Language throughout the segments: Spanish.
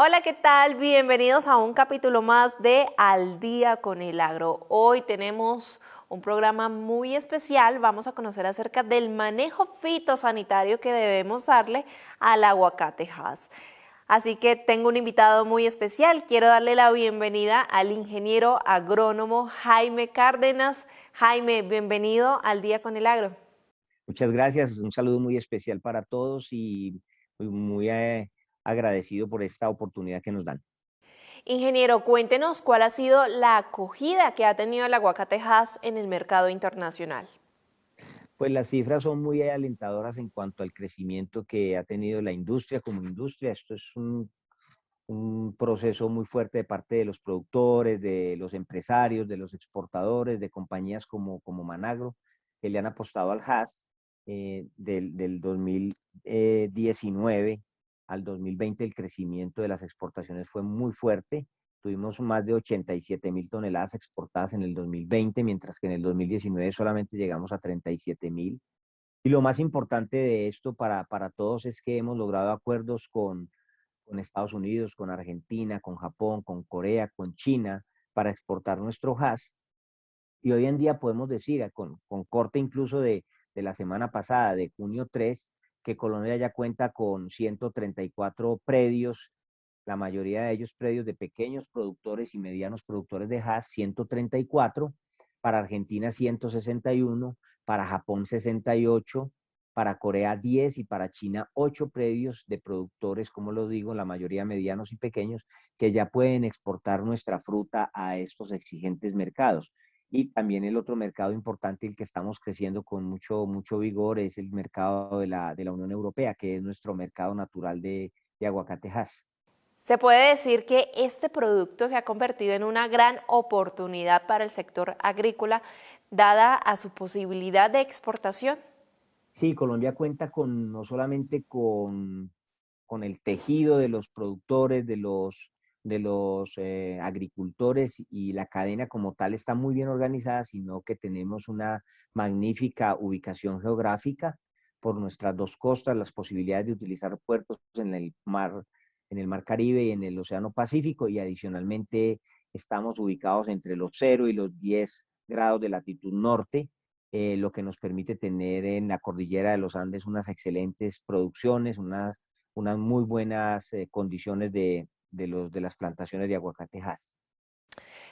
Hola, ¿qué tal? Bienvenidos a un capítulo más de Al Día con el Agro. Hoy tenemos un programa muy especial. Vamos a conocer acerca del manejo fitosanitario que debemos darle al aguacate Hass. Así que tengo un invitado muy especial. Quiero darle la bienvenida al ingeniero agrónomo Jaime Cárdenas. Jaime, bienvenido al Día con el Agro. Muchas gracias, un saludo muy especial para todos y muy agradecido por esta oportunidad que nos dan. Ingeniero, cuéntenos cuál ha sido la acogida que ha tenido el aguacate Hass en el mercado internacional. Pues las cifras son muy alentadoras en cuanto al crecimiento que ha tenido la industria como industria. Esto es un proceso muy fuerte de parte de los productores, de los empresarios, de los exportadores, de compañías como Managro, que le han apostado al Hass del 2019 al 2020. El crecimiento de las exportaciones fue muy fuerte. Tuvimos más de 87.000 toneladas exportadas en el 2020, mientras que en el 2019 solamente llegamos a 37.000. Y lo más importante de esto para todos es que hemos logrado acuerdos con Estados Unidos, con Argentina, con Japón, con Corea, con China, para exportar nuestro Hass. Y hoy en día podemos decir, con corte incluso de la semana pasada, de junio 3, que Colombia ya cuenta con 134 predios, la mayoría de ellos predios de pequeños productores y medianos productores de Hass, 134, para Argentina 161, para Japón 68, para Corea 10 y para China 8 predios de productores, como lo digo, la mayoría medianos y pequeños, que ya pueden exportar nuestra fruta a estos exigentes mercados. Y también el otro mercado importante, el que estamos creciendo con mucho vigor, es el mercado de la Unión Europea, que es nuestro mercado natural de aguacate Hass. Se puede decir que este producto se ha convertido en una gran oportunidad para el sector agrícola, dada a su posibilidad de exportación. Sí, Colombia cuenta no solamente con el tejido de los productores, de los agricultores, y la cadena como tal está muy bien organizada, sino que tenemos una magnífica ubicación geográfica por nuestras dos costas, las posibilidades de utilizar puertos en el mar Caribe y en el Océano Pacífico, y adicionalmente estamos ubicados entre los 0 y los 10 grados de latitud norte, lo que nos permite tener en la cordillera de los Andes unas excelentes producciones, unas muy buenas condiciones de las plantaciones de aguacate Hass.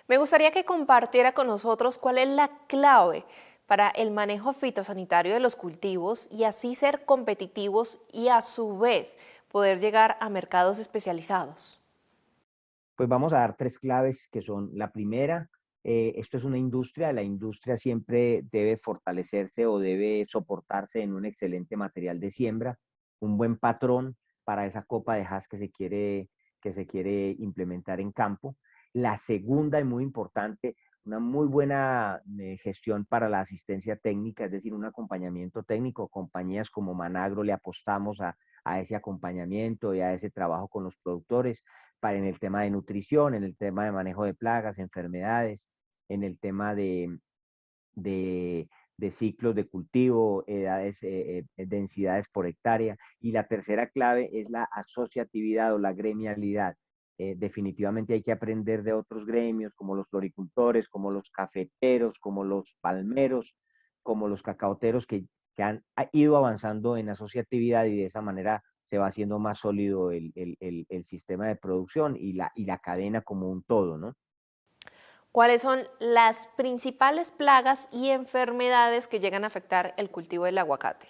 Me gustaría que compartiera con nosotros cuál es la clave para el manejo fitosanitario de los cultivos y así ser competitivos y a su vez poder llegar a mercados especializados. Pues vamos a dar tres claves que son: la primera, esto es una industria, la industria siempre debe fortalecerse o debe soportarse en un excelente material de siembra, un buen patrón para esa copa de Hass que se quiere implementar en campo. La segunda, y muy importante, una muy buena gestión para la asistencia técnica, es decir, un acompañamiento técnico. Compañías como Managro le apostamos a ese acompañamiento y a ese trabajo con los productores en el tema de nutrición, en el tema de manejo de plagas, enfermedades, en el tema de, de ciclos de cultivo, densidades por hectárea. Y la tercera clave es la asociatividad o la gremialidad. Definitivamente hay que aprender de otros gremios, como los floricultores, como los cafeteros, como los palmeros, como los cacaoteros, que han ido avanzando en asociatividad, y de esa manera se va haciendo más sólido el sistema de producción y la cadena como un todo, ¿no? ¿Cuáles son las principales plagas y enfermedades que llegan a afectar el cultivo del aguacate?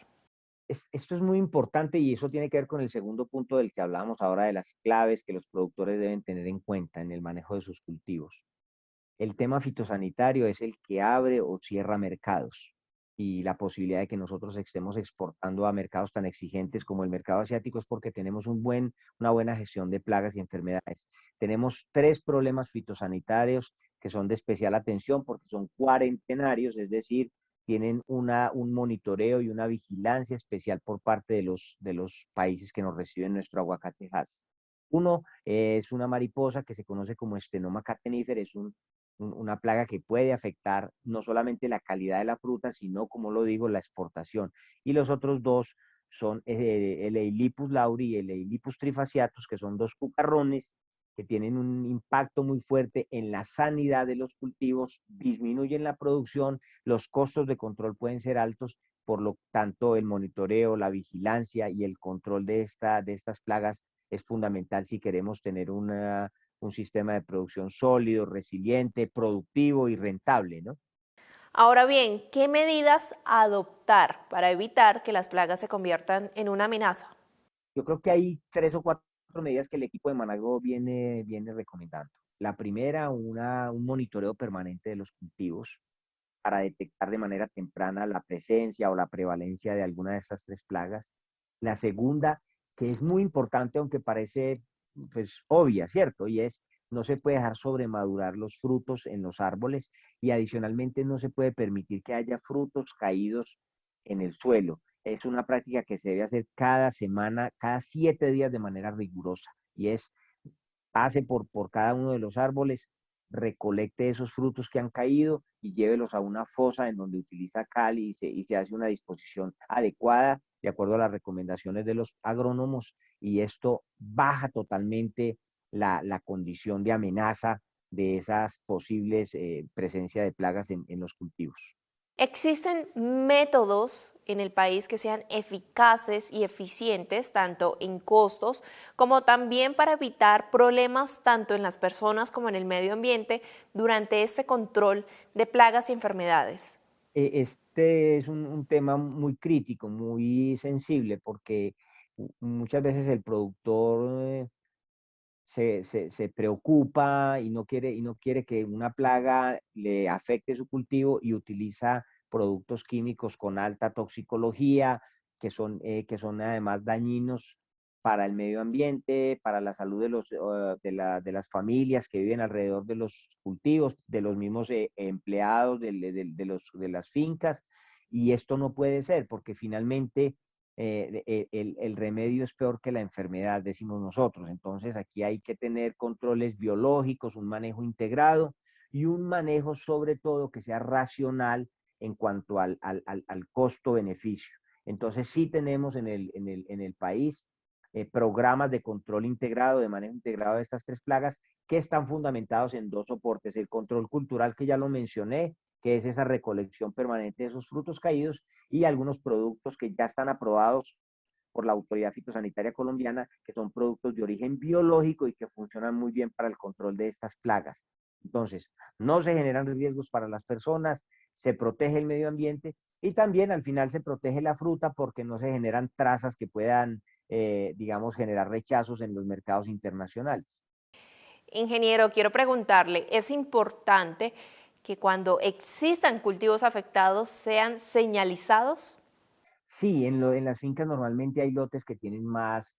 Esto es muy importante, y eso tiene que ver con el segundo punto del que hablábamos ahora, de las claves que los productores deben tener en cuenta en el manejo de sus cultivos. El tema fitosanitario es el que abre o cierra mercados, y la posibilidad de que nosotros estemos exportando a mercados tan exigentes como el mercado asiático es porque tenemos una buena gestión de plagas y enfermedades. Tenemos tres problemas fitosanitarios que son de especial atención porque son cuarentenarios, es decir, tienen un monitoreo y una vigilancia especial por parte de los países que nos reciben nuestro aguacate Hass. Uno es una mariposa que se conoce como Stenoma catennifer. Es una plaga que puede afectar no solamente la calidad de la fruta, sino, como lo digo, la exportación. Y los otros dos son el Eilipus lauri y el Eilipus trifasciatus, que son dos cucarrones que tienen un impacto muy fuerte en la sanidad de los cultivos, disminuyen la producción, los costos de control pueden ser altos, por lo tanto el monitoreo, la vigilancia y el control de estas plagas es fundamental si queremos tener un sistema de producción sólido, resiliente, productivo y rentable, ¿no? Ahora bien, ¿qué medidas adoptar para evitar que las plagas se conviertan en una amenaza? Yo creo que hay tres o cuatro medidas que el equipo de Manago viene recomendando. La primera, un monitoreo permanente de los cultivos para detectar de manera temprana la presencia o la prevalencia de alguna de estas tres plagas. La segunda, que es muy importante, aunque parece pues obvia, ¿cierto? Y es, no se puede dejar sobremadurar los frutos en los árboles y adicionalmente no se puede permitir que haya frutos caídos en el suelo. Es una práctica que se debe hacer cada semana, cada 7 días de manera rigurosa. Y es pase por cada uno de los árboles, recolecte esos frutos que han caído y llévelos a una fosa en donde utiliza cal y se hace una disposición adecuada de acuerdo a las recomendaciones de los agrónomos y esto baja totalmente la condición de amenaza de esas posibles presencia de plagas en los cultivos. ¿Existen métodos en el país que sean eficaces y eficientes, tanto en costos como también para evitar problemas tanto en las personas como en el medio ambiente durante este control de plagas y enfermedades? Este es un tema muy crítico, muy sensible, porque muchas veces el productor se preocupa y no quiere que una plaga le afecte su cultivo y utiliza productos químicos con alta toxicología, que son además dañinos para el medio ambiente, para la salud de las familias que viven alrededor de los cultivos, de los mismos empleados de las fincas. Y esto no puede ser porque finalmente el remedio es peor que la enfermedad, decimos nosotros. Entonces aquí hay que tener controles biológicos, un manejo integrado y un manejo sobre todo que sea racional en cuanto al costo-beneficio. Entonces sí tenemos en el país programas de control integrado, de manejo integrado de estas tres plagas que están fundamentados en dos soportes. El control cultural que ya lo mencioné, que es esa recolección permanente de esos frutos caídos y algunos productos que ya están aprobados por la Autoridad Fitosanitaria Colombiana, que son productos de origen biológico y que funcionan muy bien para el control de estas plagas. Entonces, no se generan riesgos para las personas, se protege el medio ambiente y también al final se protege la fruta porque no se generan trazas que puedan, digamos, generar rechazos en los mercados internacionales. Ingeniero, quiero preguntarle, ¿es importante que cuando existan cultivos afectados sean señalizados? Sí, en las fincas normalmente hay lotes que tienen más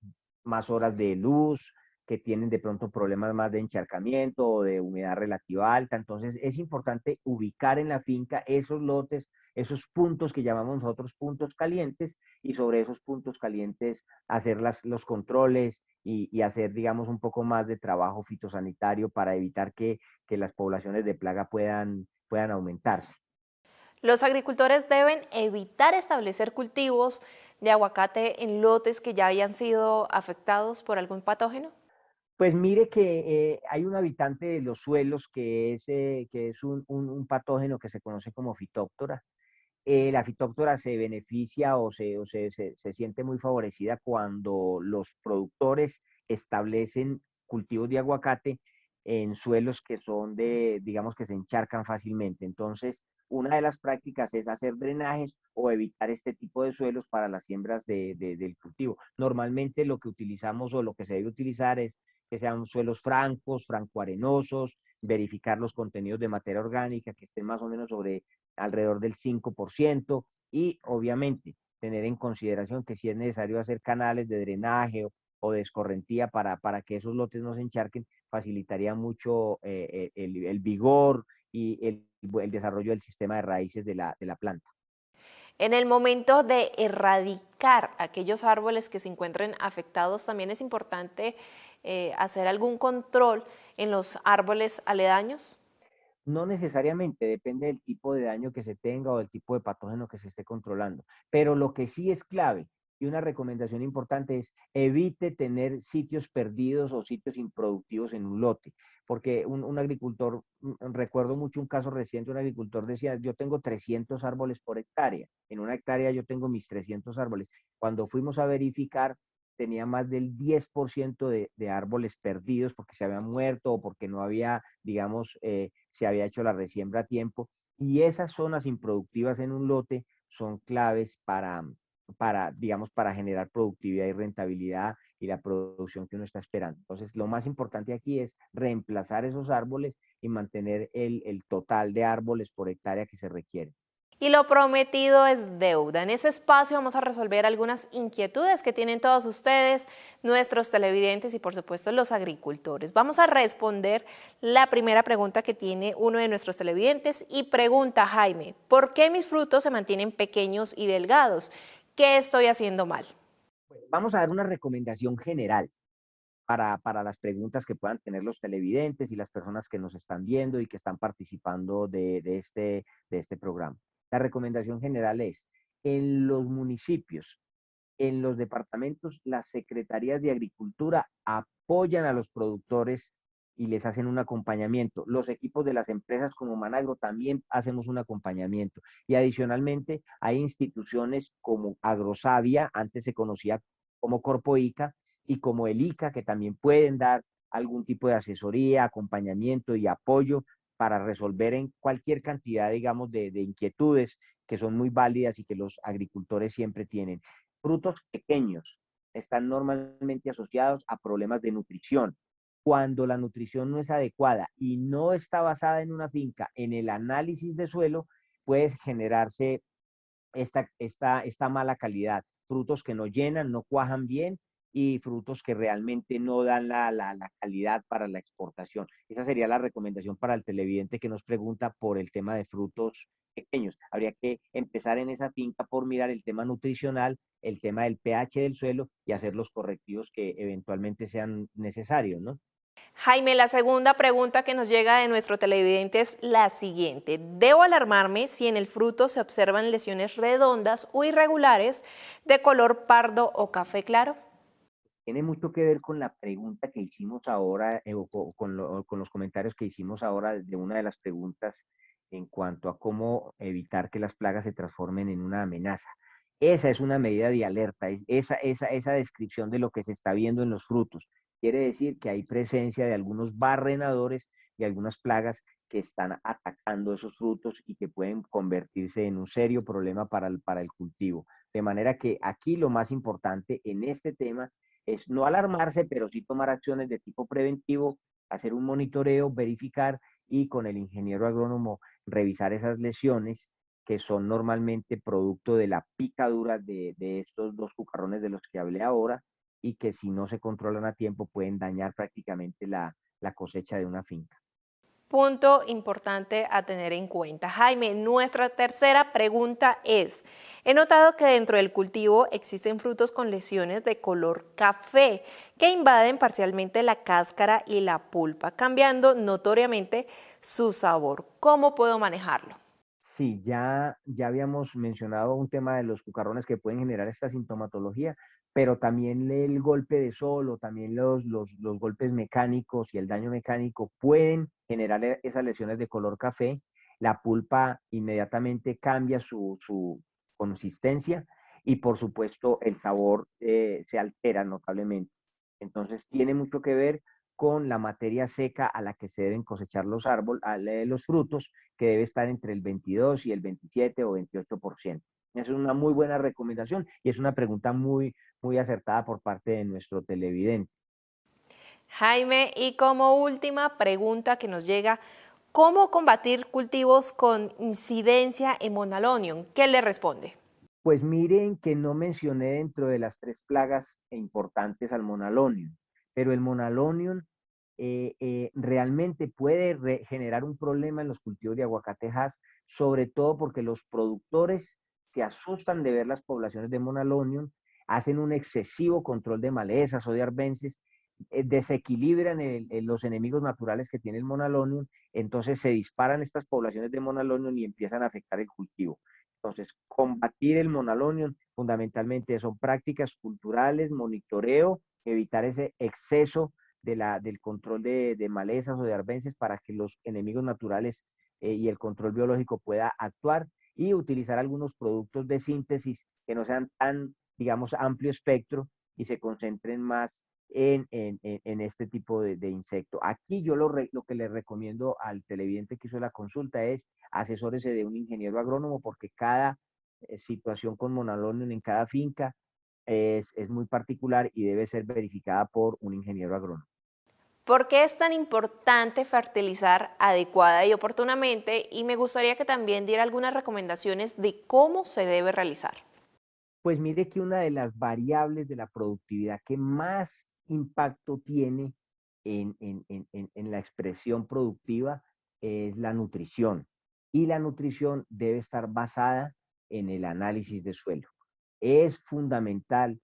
horas de luz, que tienen de pronto problemas más de encharcamiento o de humedad relativa alta. Entonces es importante ubicar en la finca esos lotes, esos puntos que llamamos nosotros puntos calientes y sobre esos puntos calientes hacer los controles y hacer, digamos, un poco más de trabajo fitosanitario para evitar que las poblaciones de plaga puedan aumentarse. Los agricultores deben evitar establecer cultivos de aguacate en lotes que ya hayan sido afectados por algún patógeno. Pues mire que hay un habitante de los suelos que es un patógeno que se conoce como fitóptora. La fitóptora se beneficia se siente muy favorecida cuando los productores establecen cultivos de aguacate en suelos que son digamos que se encharcan fácilmente. Entonces, una de las prácticas es hacer drenajes o evitar este tipo de suelos para las siembras del cultivo. Normalmente lo que utilizamos o lo que se debe utilizar es que sean suelos francos, francoarenosos, verificar los contenidos de materia orgánica que estén más o menos sobre alrededor del 5% y obviamente tener en consideración que si es necesario hacer canales de drenaje o de escorrentía para que esos lotes no se encharquen, facilitaría mucho el vigor y el desarrollo del sistema de raíces de la planta. En el momento de erradicar aquellos árboles que se encuentren afectados, también es importante hacer algún control en los árboles aledaños. No necesariamente, depende del tipo de daño que se tenga o del tipo de patógeno que se esté controlando. Pero lo que sí es clave Y una recomendación importante es evite tener sitios perdidos o sitios improductivos en un lote, porque un agricultor, recuerdo mucho un caso reciente, un agricultor decía, yo tengo 300 árboles por hectárea, en una hectárea yo tengo mis 300 árboles. Cuando fuimos a verificar, tenía más del 10% de árboles perdidos porque se habían muerto o porque no había, digamos, se había hecho la resiembra a tiempo. Y esas zonas improductivas en un lote son claves digamos, para generar productividad y rentabilidad y la producción que uno está esperando. Entonces, lo más importante aquí es reemplazar esos árboles y mantener el total de árboles por hectárea que se requiere. Y lo prometido es deuda. En ese espacio vamos a resolver algunas inquietudes que tienen todos ustedes, nuestros televidentes y por supuesto los agricultores. Vamos a responder la primera pregunta que tiene uno de nuestros televidentes y pregunta Jaime, ¿por qué mis frutos se mantienen pequeños y delgados? ¿Qué estoy haciendo mal? Vamos a dar una recomendación general para las preguntas que puedan tener los televidentes y las personas que nos están viendo y que están participando de este programa. La recomendación general es, en los municipios, en los departamentos, las secretarías de agricultura apoyan a los productores y les hacen un acompañamiento. Los equipos de las empresas como Managro también hacemos un acompañamiento. Y adicionalmente hay instituciones como Agrosavia, antes se conocía como Corpoica, y como el ICA, que también pueden dar algún tipo de asesoría, acompañamiento y apoyo para resolver en cualquier cantidad, digamos, de inquietudes que son muy válidas y que los agricultores siempre tienen. Frutos pequeños están normalmente asociados a problemas de nutrición. Cuando la nutrición no es adecuada y no está basada en una finca, en el análisis de suelo, puede generarse esta mala calidad. Frutos que no llenan, no cuajan bien y frutos que realmente no dan la calidad para la exportación. Esa sería la recomendación para el televidente que nos pregunta por el tema de frutos pequeños. Habría que empezar en esa finca por mirar el tema nutricional, el tema del pH del suelo y hacer los correctivos que eventualmente sean necesarios, ¿no? Jaime, la segunda pregunta que nos llega de nuestro televidente es la siguiente. ¿Debo alarmarme si en el fruto se observan lesiones redondas o irregulares de color pardo o café claro? Tiene mucho que ver con la pregunta que hicimos ahora, con los comentarios que hicimos ahora de una de las preguntas en cuanto a cómo evitar que las plagas se transformen en una amenaza. Esa es una medida de alerta, esa descripción de lo que se está viendo en los frutos. Quiere decir que hay presencia de algunos barrenadores y algunas plagas que están atacando esos frutos y que pueden convertirse en un serio problema para el cultivo. De manera que aquí lo más importante en este tema es no alarmarse, pero sí tomar acciones de tipo preventivo, hacer un monitoreo, verificar y con el ingeniero agrónomo revisar esas lesiones que son normalmente producto de la picadura de estos dos cucarrones de los que hablé ahora y que si no se controlan a tiempo pueden dañar prácticamente la cosecha de una finca. Punto importante a tener en cuenta. Jaime, nuestra tercera pregunta es, he notado que dentro del cultivo existen frutos con lesiones de color café que invaden parcialmente la cáscara y la pulpa, cambiando notoriamente su sabor. ¿Cómo puedo manejarlo? Sí, ya habíamos mencionado un tema de los cucarrones que pueden generar esta sintomatología, pero también el golpe de sol o también los golpes mecánicos y el daño mecánico pueden generar esas lesiones de color café. La pulpa inmediatamente cambia su consistencia y por supuesto el sabor se altera notablemente. Entonces tiene mucho que ver con la materia seca a la que se deben cosechar los frutos, que debe estar entre el 22 y el 27 o 28%. Esa es una muy buena recomendación y es una pregunta muy acertada por parte de nuestro televidente. Jaime, y como última pregunta que nos llega, ¿cómo combatir cultivos con incidencia en Monalonium? ¿Qué le responde? Pues miren que no mencioné dentro de las tres plagas importantes al Monalonium, pero el Monalonium realmente puede generar un problema en los cultivos de aguacatejas, sobre todo porque los productores se asustan de ver las poblaciones de Monalonium, hacen un excesivo control de malezas o de arbences, desequilibran los enemigos naturales que tiene el Monalonium, entonces se disparan estas poblaciones de Monalonium y empiezan a afectar el cultivo. Entonces, combatir el monoamonio fundamentalmente son prácticas culturales, monitoreo, evitar ese exceso del control de malezas o de arbences para que los enemigos naturales y el control biológico pueda actuar y utilizar algunos productos de síntesis que no sean tan, digamos, amplio espectro y se concentren más en este tipo de insecto. Aquí yo lo que le recomiendo al televidente que hizo la consulta es asesórese de un ingeniero agrónomo porque cada situación con monoamonio en cada finca es muy particular y debe ser verificada por un ingeniero agrónomo. ¿Por qué es tan importante fertilizar adecuada y oportunamente? Y me gustaría que también diera algunas recomendaciones de cómo se debe realizar. Pues mire que una de las variables de la productividad que más impacto tiene en la expresión productiva es la nutrición. Y la nutrición debe estar basada en el análisis de suelo. Es fundamental,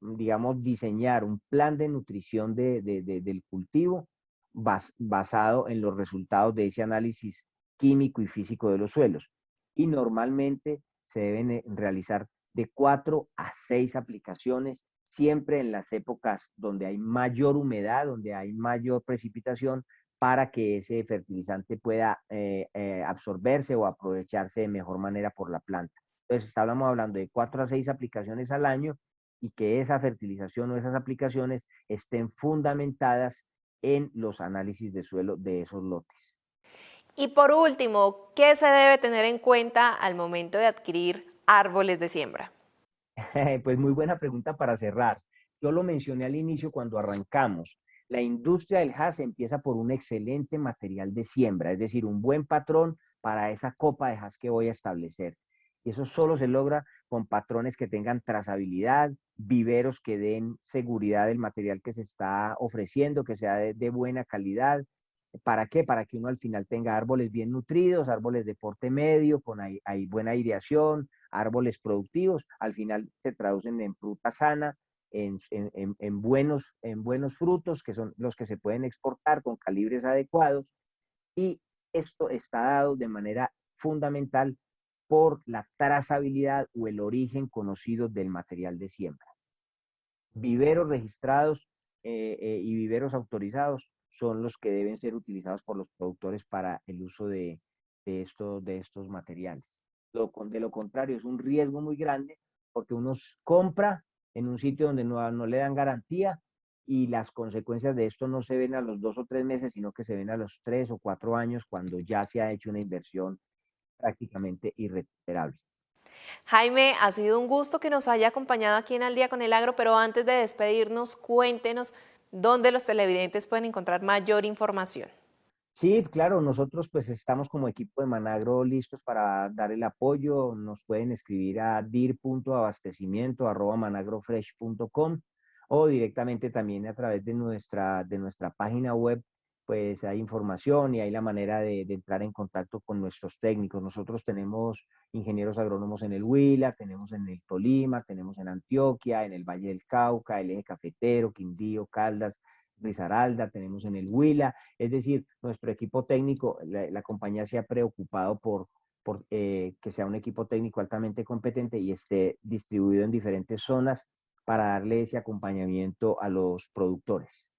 digamos, diseñar un plan de nutrición del cultivo basado en los resultados de ese análisis químico y físico de los suelos. Y normalmente se deben realizar de 4 a 6 aplicaciones, siempre en las épocas donde hay mayor humedad, donde hay mayor precipitación, para que ese fertilizante pueda absorberse o aprovecharse de mejor manera por la planta. Entonces, estamos hablando de 4 a 6 aplicaciones al año y que esa fertilización o esas aplicaciones estén fundamentadas en los análisis de suelo de esos lotes. Y por último, ¿qué se debe tener en cuenta al momento de adquirir árboles de siembra? Pues muy buena pregunta para cerrar. Yo lo mencioné al inicio cuando arrancamos. La industria del HACCP empieza por un excelente material de siembra, es decir, un buen patrón para esa copa de HACCP que voy a establecer. Y eso solo se logra con patrones que tengan trazabilidad, viveros que den seguridad del material que se está ofreciendo, que sea de buena calidad. ¿Para qué? Para que uno al final tenga árboles bien nutridos, árboles de porte medio, con hay buena aireación, árboles productivos, al final se traducen en fruta sana, en buenos frutos, que son los que se pueden exportar con calibres adecuados, y esto está dado de manera fundamental por la trazabilidad o el origen conocido del material de siembra. Viveros registrados y viveros autorizados son los que deben ser utilizados por los productores para el uso de estos materiales. De lo contrario, es un riesgo muy grande porque uno compra en un sitio donde no le dan garantía y las consecuencias de esto no se ven a los 2 o 3 meses, sino que se ven a los 3 o 4 años cuando ya se ha hecho una inversión prácticamente irrecuperable. Jaime, ha sido un gusto que nos haya acompañado aquí en Al Día con el Agro, pero antes de despedirnos, cuéntenos dónde los televidentes pueden encontrar mayor información. Sí, claro, nosotros pues estamos como equipo de Managro listos para dar el apoyo. Nos pueden escribir a dir.abastecimiento@managrofresh.com o directamente también a través de nuestra página web, pues hay información y hay la manera de entrar en contacto con nuestros técnicos. Nosotros tenemos ingenieros agrónomos en el Huila, tenemos en el Tolima, tenemos en Antioquia, en el Valle del Cauca, el Eje Cafetero, Quindío, Caldas, Risaralda, tenemos en el Huila. Es decir, nuestro equipo técnico, la compañía se ha preocupado por que sea un equipo técnico altamente competente y esté distribuido en diferentes zonas para darle ese acompañamiento a los productores.